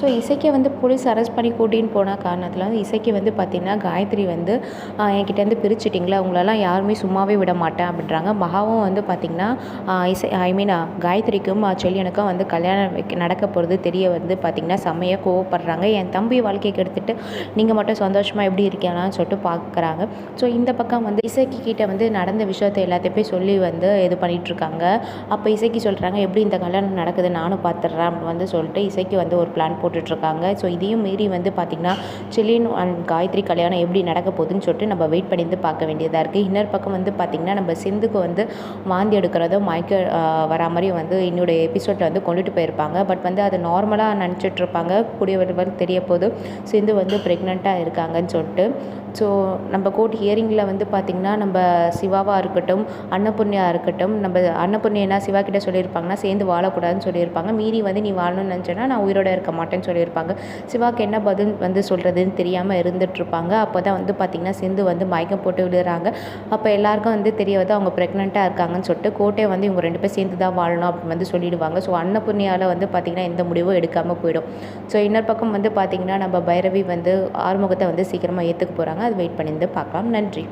So இசைக்கு வந்து police arrest பண்ணி கூட்டின்னு போன காரணத்தில் வந்து இசைக்கு வந்து பார்த்திங்கன்னா காயத்ரி வந்து என்கிட்டேருந்து பிரிச்சுட்டிங்களா, உங்களெல்லாம் யாருமே சும்மாவே விட மாட்டேன் அப்படின்றாங்க. மகாவும் வந்து பார்த்திங்கன்னா காயத்ரிக்கும் செல்லியனுக்கும் வந்து கல்யாணம் நடக்க போகிறது தெரிய வந்து பார்த்திங்கன்னா செம்மையாக கோவப்படுறாங்க. என் தம்பி வாழ்க்கையை கெடுத்துட்டு நீங்கள் மட்டும் சந்தோஷமாக எப்படி இருக்கீங்களான்னு சொல்லிட்டு பார்க்குறாங்க. ஸோ இந்த பக்கம் வந்து இசைக்கு கிட்ட வந்து நடந்த விஷயத்தை எல்லாத்தையும் சொல்லி வந்து இது பண்ணிகிட்ருக்காங்க. அப்போ இசைக்கு சொல்கிறாங்க, எப்படி இந்த கல்யாணம் நடக்குது நானும் பார்த்துட்றேன் அப்படின்னு வந்து சொல்லிட்டு இசைக்கு வந்து ஒரு பிளான் போட்டுட்ருக்காங்க. ஸோ இதையும் மீறி வந்து பார்த்திங்கன்னா செல்லியன் அண்ட் காயத்ரி கல்யாணம் எப்படி நடக்க போகுதுன்னு சொல்லிட்டு நம்ம வெயிட் பண்ணி பார்க்க வேண்டியதாக இருக்குது. இன்னொரு பக்கம் வந்து பார்த்திங்கன்னா நம்ம சிந்துக்கு வந்து வாந்தி எடுக்கிறதோ மயக்க வரா மாதிரி வந்து என்னுடைய எபிசோட்டை வந்து கொண்டுட்டு போயிருப்பாங்க. பட் வந்து அது நார்மலாக நினச்சிட்ருப்பாங்க. கூடிய விரைவில் தெரிய போது சிந்து வந்து ப்ரெக்னெண்ட்டாக இருக்காங்கன்னு சொல்லிட்டு. ஸோ நம்ம கோர்ட் ஹியரிங்கில் வந்து பார்த்திங்கன்னா நம்ம சிவாவாக இருக்கட்டும், அன்னபூர்ணியா இருக்கட்டும், நம்ம அன்னபூர்ணியா சிவா கிட்ட சொல்லியிருப்பாங்கன்னா சேர்ந்து வாழக்கூடாதுன்னு சொல்லியிருப்பாங்க. மீறி வந்து நீ வாழணும்னு நினச்சேன்னா நான் உயிரோட இருக்க மாட்டேன்னு சொல்லியிருப்பாங்க. சிவாக்கு என்ன பதில் வந்து சொல்கிறதுன்னு தெரியாமல் இருந்துகிட்ருப்பாங்க. அப்போ தான் வந்து பார்த்திங்கன்னா சிந்து வந்து மயக்கம் போட்டு விடுறாங்க. அப்போ எல்லாருக்கும் வந்து தெரிய வந்து அவங்க ப்ரெக்னெண்ட்டாக இருக்காங்கன்னு சொல்லிட்டு கோர்ட்டே வந்து இவங்க 2 பேர் சேர்ந்து தான் வாழணும் அப்படின்னு வந்து சொல்லிடுவாங்க. ஸோ அன்னபூர்ணியாவில் வந்து பார்த்திங்கன்னா எந்த முடிவும் எடுக்காமல் போயிடும். ஸோ இன்னொரு பக்கம் வந்து பார்த்திங்கன்னா நம்ம பைரவி வந்து ஆறுமுகத்தை வந்து சீக்கிரமாக ஏற்றுக்க போகிறாங்க. அது வெயிட் பண்ணி பார்க்கலாம். நன்றி.